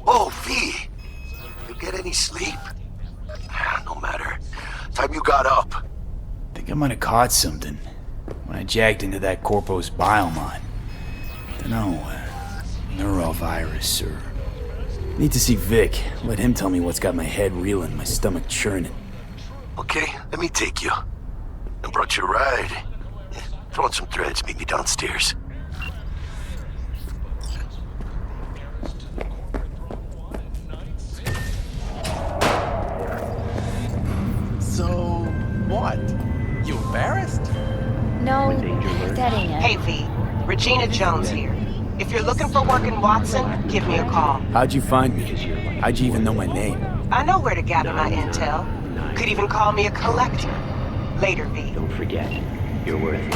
Oh, V! You get any sleep? No matter. Time you got up. Think I might have caught something when I jacked into that Corpo's biomon. Dunno, neurovirus or... Need to see Vic. Let him tell me what's got my head reeling, my stomach churning. Okay, let me take you. I brought you a ride. Throw on some threads, meet me downstairs. So, what? You embarrassed? No, that ain't it. Hey V, Regina Jones here. If you're looking for work in Watson, give me a call. How'd you find me? How'd you even know my name? I know where to gather my intel. Could even call me a collector. Later, V. Don't forget, you're worth it.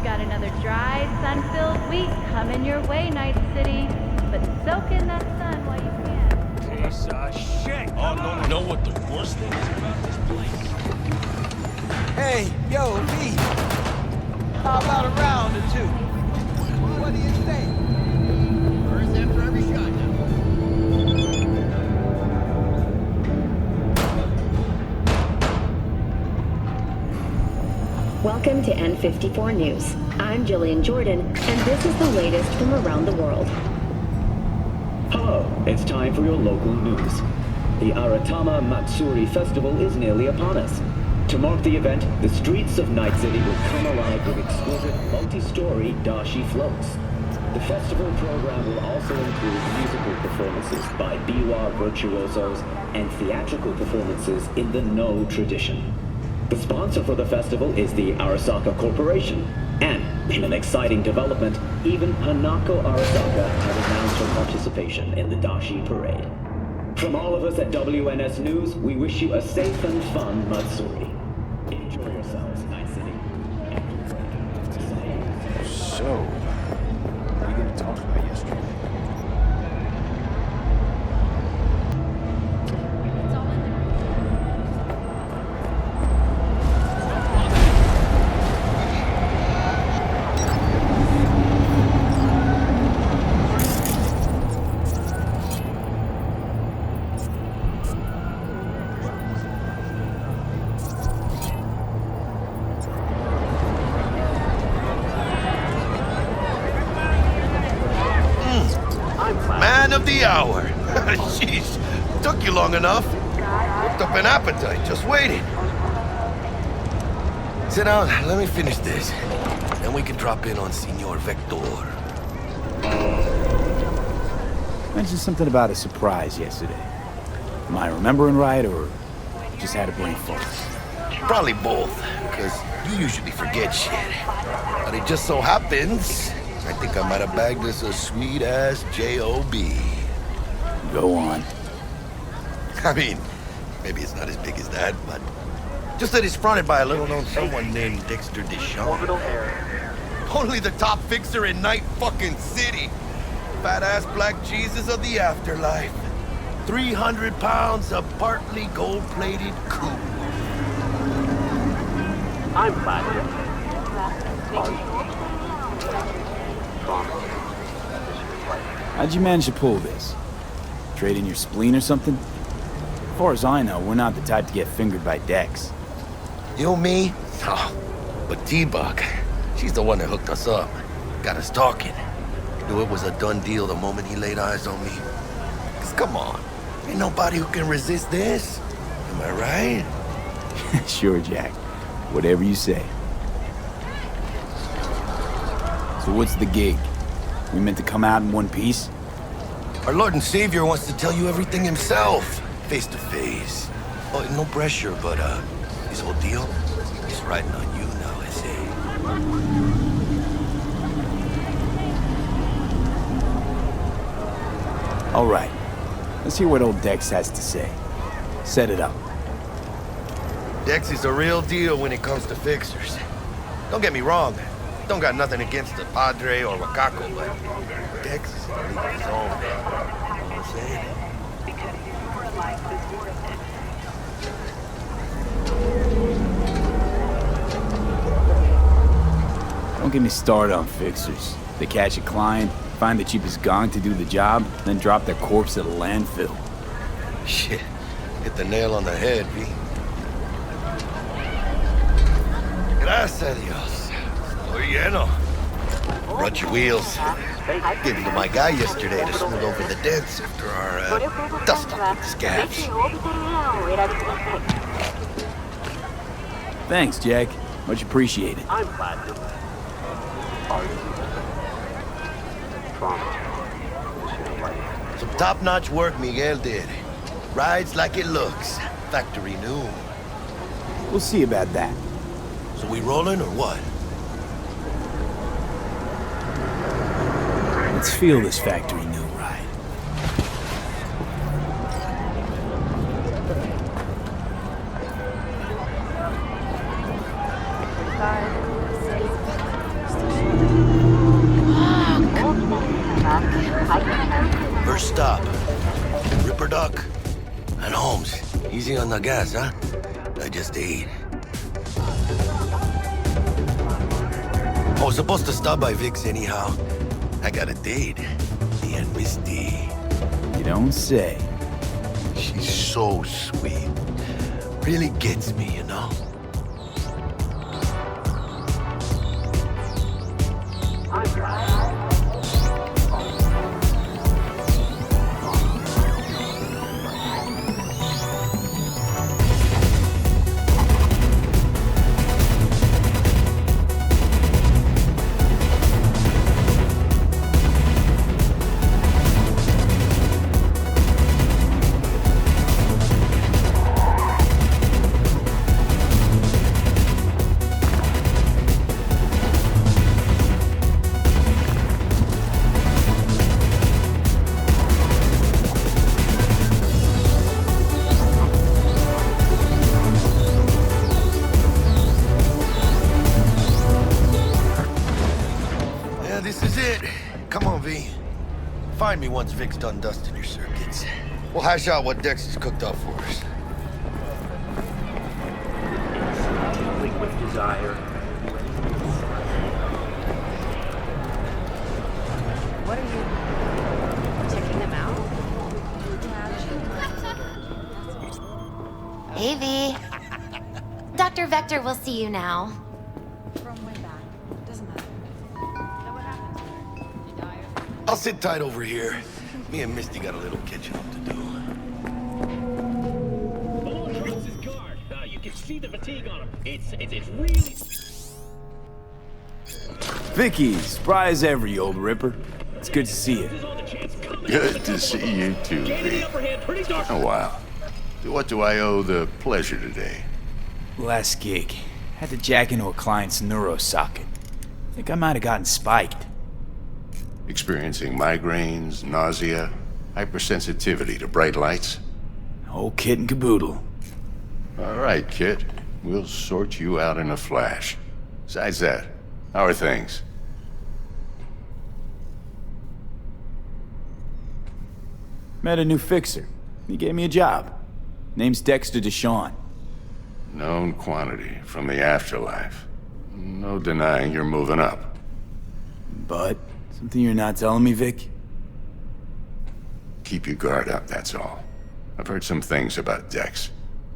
Got another dry, sun-filled week coming your way, Night City. But soak in that sun while you can. Piece of shit! Oh, no, you know what the worst thing is about this place? Hey, yo, V. How about a round or two? What do you say? First after every shot now. Welcome to N54 News. I'm Jillian Jordan, and this is the latest from around the world. Hello, it's time for your local news. The Aratama Matsuri Festival is nearly upon us. To mark the event, the streets of Night City will come alive with exquisite multi-story dashi floats. The festival program will also include musical performances by biwa virtuosos and theatrical performances in the No tradition. The sponsor for the festival is the Arasaka Corporation, and in an exciting development, even Hanako Arasaka has announced her participation in the Dashi Parade. From all of us at WNS News, we wish you a safe and fun Matsuri. Enjoy yourselves, Night City. So, what are you gonna talk about yesterday? Man of the hour. Jeez, took you long enough. Whipped up an appetite, just waiting. Sit down, let me finish this. Then we can drop in on Senor Vector. Mentioned something about a surprise yesterday. Am I remembering right, or just had a brain fart? Probably both, because you usually forget shit. But it just so happens, I think I might have bagged us a sweet-ass J.O.B. Go on. I mean, maybe it's not as big as that, but just that it's fronted by a little-known someone named Dexter Deschamps. Only the top fixer in Night fucking City. Fat-ass black Jesus of the afterlife. 300 pounds of partly gold-plated coup. I'm flattered. How'd you manage to pull this? Trade in your spleen or something? As far as I know, we're not the type to get fingered by Dex. You, me? Oh, but T-Bug, she's the one that hooked us up. Got us talking. Knew it was a done deal the moment he laid eyes on me. 'Cause come on, ain't nobody who can resist this. Am I right? Sure, Jack. Whatever you say. So what's the gig? We meant to come out in one piece? Our Lord and Savior wants to tell you everything himself, face to face. Oh, no pressure, but this whole deal is riding on you now, I say. All right. Let's hear what old Dex has to say. Set it up. Dex is a real deal when it comes to fixers. Don't get me wrong. Don't got nothing against the Padre or Wakako, but Dex is in a league of his own. You know what I'm saying? get me started on fixers. They catch a client, find the cheapest gong to do the job, then drop their corpse at a landfill. Shit. Hit the nail on the head, V. Gracias a Dios. Estoy lleno. Brought your wheels. Gave them to my guy yesterday to smooth over the dents after our dust up with the scabs. Thanks, Jack. Much appreciated. I'm platinum. Some top-notch work Miguel did. Rides like it looks. Factory new. We'll see about that. So we rolling or what? Let's feel this factory new ride. First stop. Ripper Duck. And Holmes. Easy on the gas, huh? I just ate. I was supposed to stop by Vic's anyhow. I got a date. Me and Misty. You don't say. She's so sweet. Really gets me, you know? Find me once Vic's done dusting your circuits. We'll hash out what Dex has cooked up for us. With desire. What are you checking them out? Hey, V. Dr. Vector will see you now. From way back. Doesn't matter. Know what happened? Did you die or something? I'll sit tight over here. Me and Misty got a little catching up to do. You can see the fatigue on him. It's really... Vicky, spry as ever, you old ripper. It's good to see you. Good to see you too, V. Oh, wow. To what do I owe the pleasure today? Last gig. Had to jack into a client's neuro socket. Think I might have gotten spiked. Experiencing migraines, nausea, hypersensitivity to bright lights? Whole kit and caboodle. All right, kid. We'll sort you out in a flash. Besides that, how are things? Met a new fixer. He gave me a job. Name's Dexter Deshawn. Known quantity from the afterlife. No denying you're moving up. But, something you're not telling me, Vic? Keep your guard up, that's all. I've heard some things about Dex.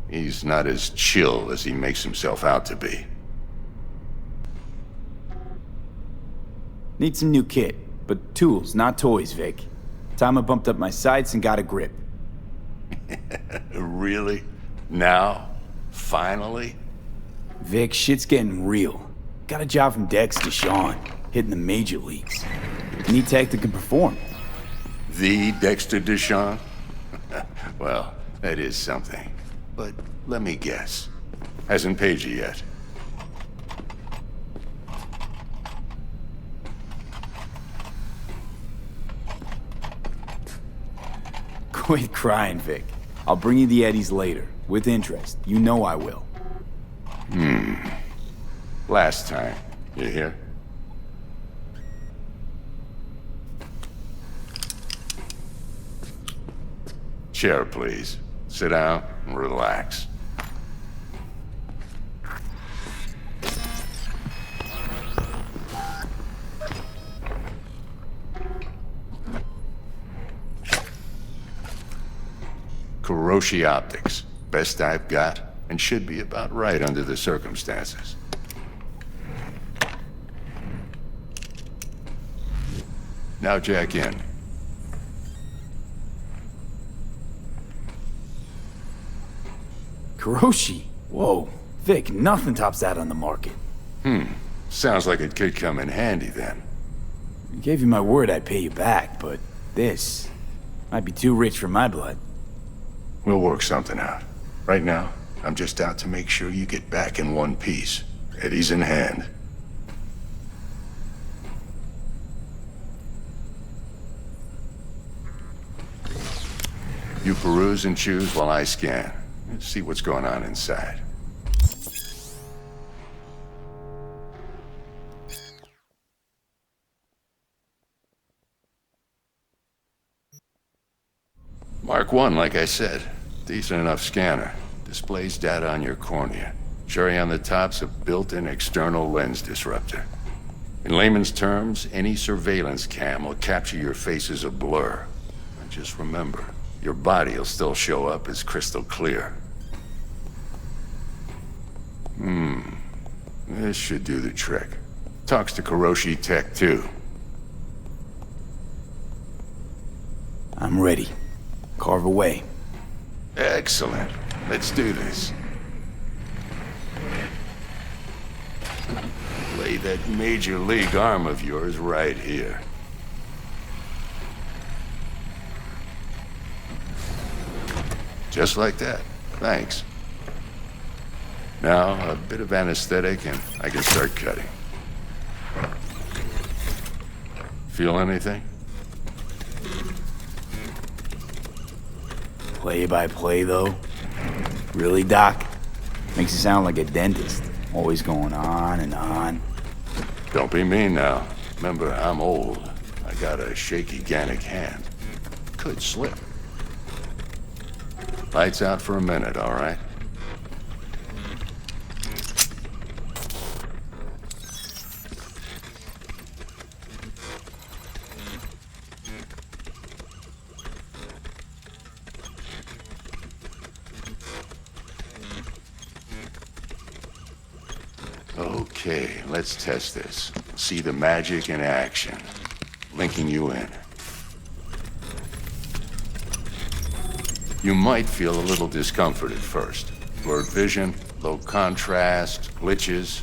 He's not as chill as he makes himself out to be. Need some new kit, but tools, not toys, Vic. Time I bumped up my sights and got a grip. Really? Now? Finally? Vic, shit's getting real. Got a job from Dex Deshawn, hitting the major leagues. Need tech that can perform. The Dexter Deshawn? Well, that is something. But let me guess. Hasn't paid you yet. Quit crying, Vic. I'll bring you the eddies later, with interest. You know I will. Last time. You hear? Chair, please. Sit down and relax. Kuroshi Optics. Best I've got, and should be about right under the circumstances. Now jack in. Kuroshi? Whoa. Vic, nothing tops that on the market. Sounds like it could come in handy then. I gave you my word I'd pay you back, but this might be too rich for my blood. We'll work something out. Right now, I'm just out to make sure you get back in one piece. Eddie's in hand. You peruse and choose while I scan. Let's see what's going on inside. Mark 1, like I said. Decent enough scanner. Displays data on your cornea. Cherry on the top's a built-in external lens disruptor. In layman's terms, any surveillance cam will capture your face as a blur. And just remember, your body will still show up as crystal clear. This should do the trick. Talks to Kuroshi Tech, too. I'm ready. Carve away. Excellent. Let's do this. Lay that major league arm of yours right here. Just like that. Thanks. Now, a bit of anesthetic and I can start cutting. Feel anything? Play by play, though? Really, Doc? Makes you sound like a dentist. Always going on and on. Don't be mean now. Remember, I'm old. I got a shaky Gannic hand. Could slip. Lights out for a minute, all right? Okay, let's test this. See the magic in action. Linking you in. You might feel a little discomfort at first. Blurred vision, low contrast, glitches.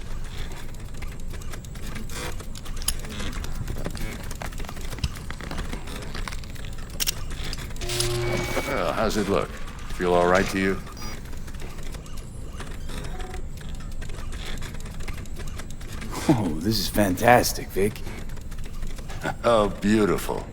Well, how's it look? Feel all right to you? Oh, this is fantastic, Vic. Oh, beautiful.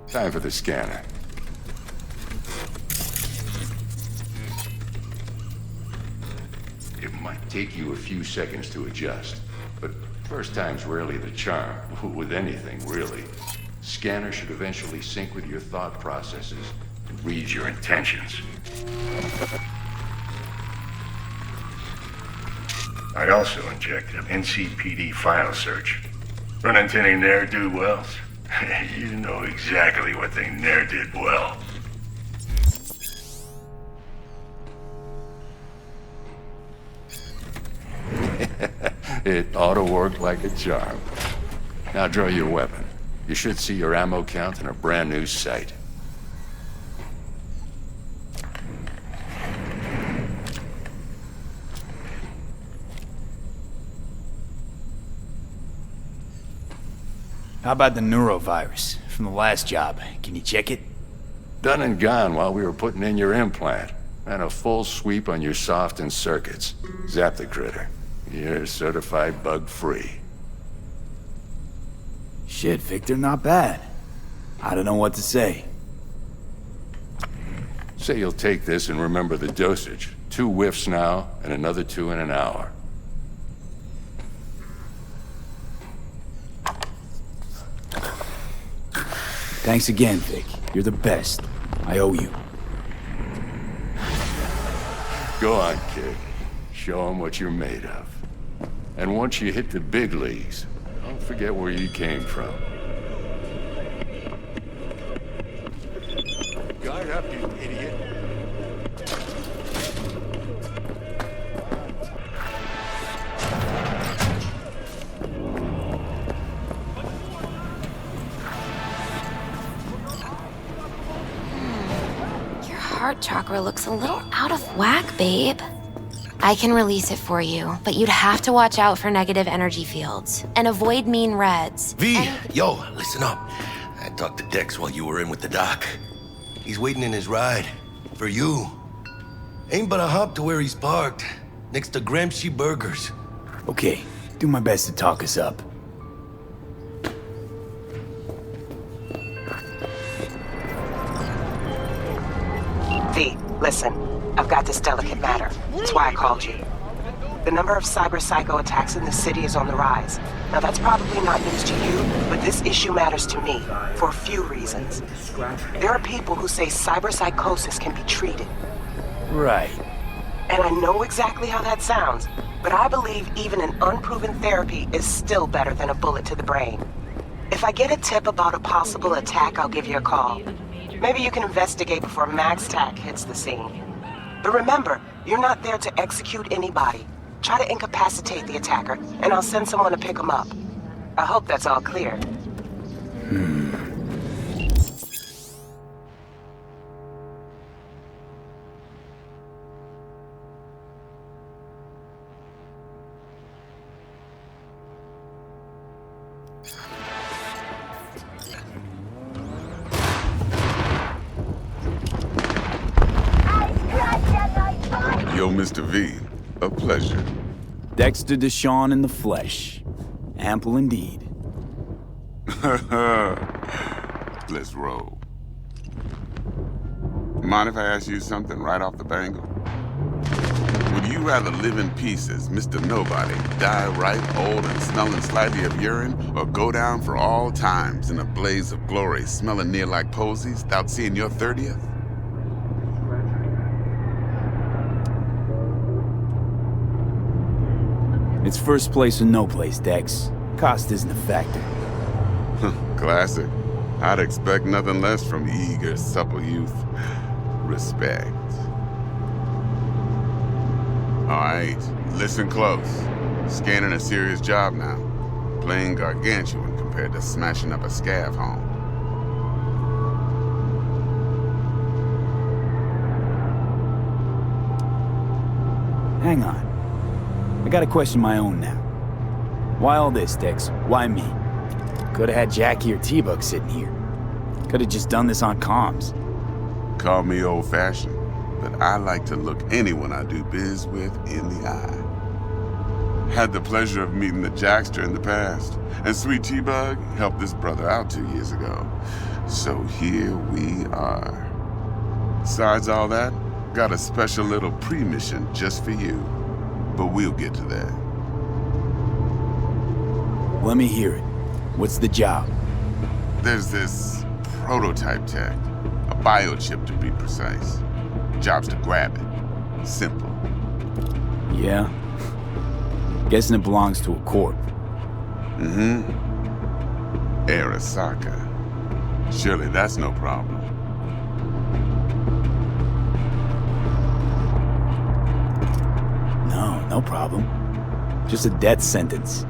Time for the scanner. It might take you a few seconds to adjust, but first time's rarely the charm, with anything, really. Scanner should eventually sync with your thought processes and read your intentions. I'd also inject an NCPD file search. Run into any ne'er-do-wells? You know exactly what they ne'er did well. It ought to work like a charm. Now draw your weapon. You should see your ammo count in a brand new sight. How about the neurovirus from the last job? Can you check it? Done and gone while we were putting in your implant. And a full sweep on your soft and circuits. Zap the critter. You're certified bug-free. Shit, Victor, not bad. I don't know what to say. Say you'll take this and remember the dosage. 2 whiffs now, and another 2 in an hour. Thanks again, Vic. You're the best. I owe you. Go on, kid. Show them what you're made of. And once you hit the big leagues, don't forget where you came from. Guard up, you idiot. Your heart chakra looks a little out of whack, babe. I can release it for you, but you'd have to watch out for negative energy fields and avoid mean reds. V, yo, listen up. I talked to Dex while you were in with the doc. He's waiting in his ride. For you. Ain't but a hop to where he's parked. Next to Gramsci Burgers. Okay, do my best to talk us up. V, listen. I've got this delicate matter. That's why I called you. The number of cyber psycho attacks in the city is on the rise. Now that's probably not news to you, but this issue matters to me for a few reasons. There are people who say cyber psychosis can be treated. Right. And I know exactly how that sounds, but I believe even an unproven therapy is still better than a bullet to the brain. If I get a tip about a possible attack, I'll give you a call. Maybe you can investigate before MaxTac hits the scene. But remember, you're not there to execute anybody. Try to incapacitate the attacker, and I'll send someone to pick him up. I hope that's all clear. Yo, Mr. V, a pleasure. Dexter Deshawn in the flesh. Ample indeed. Let's roll. Mind if I ask you something right off the bangle? Would you rather live in pieces, Mr. Nobody, die ripe, old, and smelling slightly of urine, or go down for all times in a blaze of glory, smelling near like posies, without seeing your 30th? It's first place or no place, Dex. Cost isn't a factor. Classic. I'd expect nothing less from eager, supple youth. Respect. All right, listen close. Scanning a serious job now. Playing gargantuan compared to smashing up a scav home. Hang on. I gotta question my own now. Why all this, Dex? Why me? Could've had Jackie or T-Bug sitting here. Could've just done this on comms. Call me old-fashioned, but I like to look anyone I do biz with in the eye. Had the pleasure of meeting the Jackster in the past, and sweet T-Bug helped this brother out 2 years ago. So here we are. Besides all that, got a special little pre-mission just for you. But we'll get to that. Let me hear it. What's the job? There's this prototype tech. A biochip to be precise. Job's to grab it. Simple. Yeah? Guessing it belongs to a corp. Mm-hmm. Arasaka. Surely that's no problem. No problem. Just a death sentence.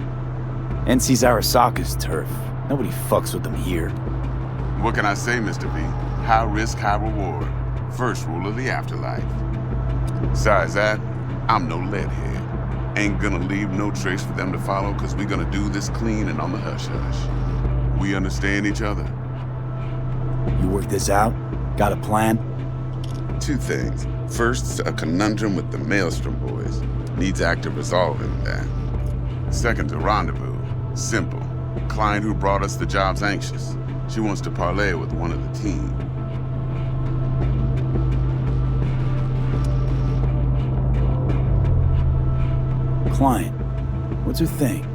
NC's Arasaka's turf. Nobody fucks with them here. What can I say, Mr. V? High risk, high reward. First rule of the afterlife. Besides that, I'm no leadhead. Ain't gonna leave no trace for them to follow, cause we gonna do this clean and on the hush-hush. We understand each other? You work this out? Got a plan? Two things. First, a conundrum with the Maelstrom boys. Needs active resolving that. Second, a rendezvous. Simple. Client who brought us the job's anxious. She wants to parlay with one of the team. Client. What's her thing?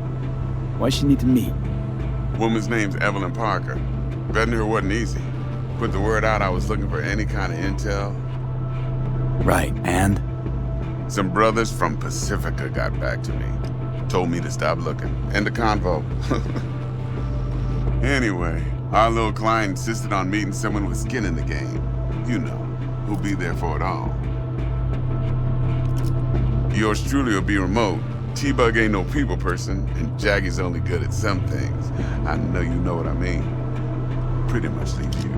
Why she need to meet? Woman's name's Evelyn Parker. Betting her wasn't easy. Put the word out I was looking for any kind of intel. Right, and? Some brothers from Pacifica got back to me. Told me to stop looking. End of convo. Anyway, our little client insisted on meeting someone with skin in the game. You know, who'll be there for it all. Yours truly will be remote. T-Bug ain't no people person, and Jaggy's only good at some things. I know you know what I mean. Pretty much leave you.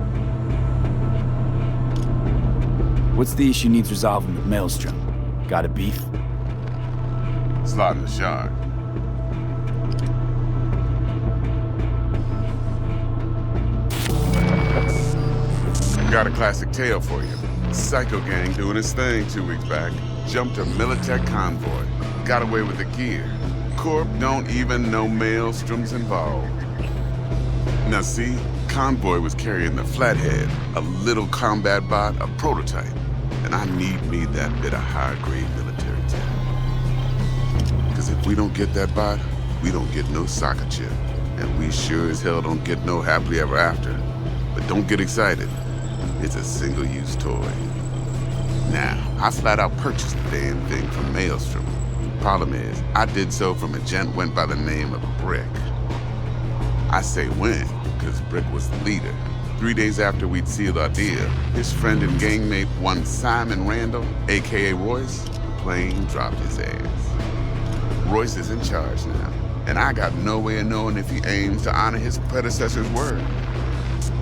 What's the issue needs resolving with Maelstrom? Got a beef? Slot in the shard. Got a classic tale for you. Psycho gang doing his thing 2 weeks back. Jumped a Militech convoy. Got away with the gear. Corp don't even know Maelstrom's involved. Now see, convoy was carrying the Flathead, a little combat bot, a prototype. And I need that bit of high-grade military tech. Because if we don't get that bot, we don't get no soccer chip. And we sure as hell don't get no happily ever after. But don't get excited. It's a single-use toy. Now, I flat out purchased the damn thing from Maelstrom. Problem is, I did so from a gent went by the name of Brick. I say when, because Brick was the leader. 3 days after we'd sealed our deal, his friend and gangmate, one Simon Randall, aka Royce, plain dropped his ass. Royce is in charge now, and I got no way of knowing if he aims to honor his predecessor's word.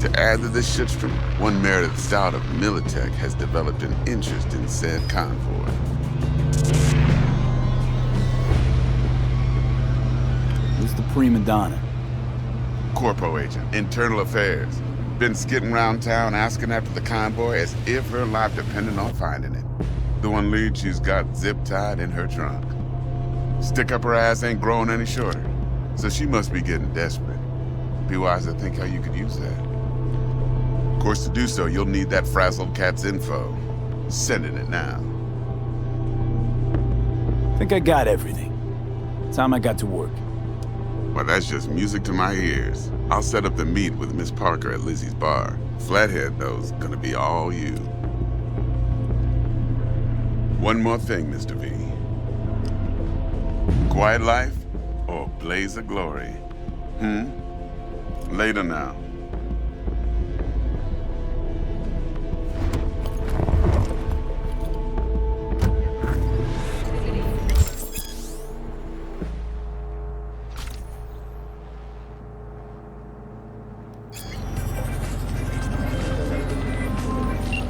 To add to this shitstorm, one Meredith Stout of Militech has developed an interest in said convoy. Who's the prima donna? Corpo agent, internal affairs. Been skidding around town asking after the convoy as if her life depended on finding it. The one lead she's got zip-tied in her trunk. Stick up her ass ain't growing any shorter, so she must be getting desperate. Be wise to think how you could use that. Of course, to do so, you'll need that frazzled cat's info. Sending it now. Think I got everything. Time I got to work. Well, that's just music to my ears. I'll set up the meet with Miss Parker at Lizzie's bar. Flathead, though's gonna be all you. One more thing, Mr. V. Quiet life or blaze of glory? Later now.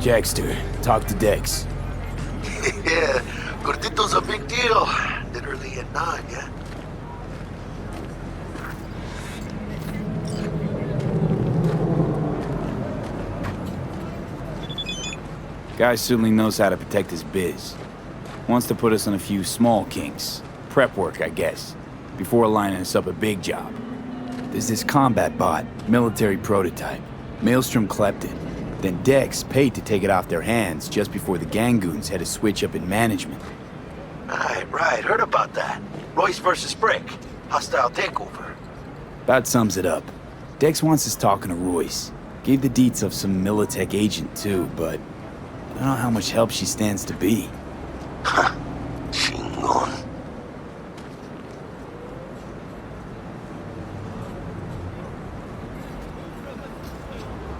Jackster, talk to Dex. Yeah, Gordito's a big deal. Literally at 9, yeah? Guy certainly knows how to protect his biz. Wants to put us on a few small kinks. Prep work, I guess. Before lining us up a big job. There's this combat bot, military prototype. Maelstrom clept it. Then Dex paid to take it off their hands just before the Gangoons had a switch up in management. Right, heard about that. Royce versus Brick. Hostile takeover. About sums it up. Dex wants us talking to Royce. Gave the deets of some Militech agent too, but I don't know how much help she stands to be. Ha! Chingon.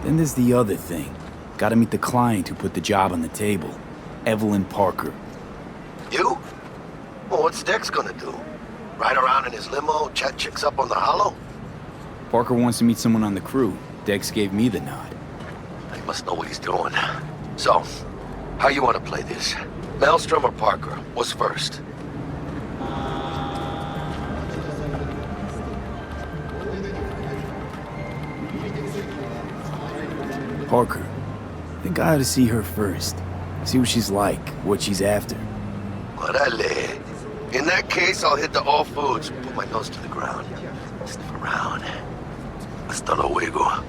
Then there's the other thing. Gotta meet the client who put the job on the table. Evelyn Parker. You? Well, what's Dex gonna do? Ride around in his limo, chat chicks up on the hollow? Parker wants to meet someone on the crew. Dex gave me the nod. He must know what he's doing. So, how you want to play this? Maelstrom or Parker? What's first? Parker. Think I ought to see her first. See what she's like, what she's after. Orale. In that case, I'll hit the all foods, put my nose to the ground. Sniff around. Hasta luego.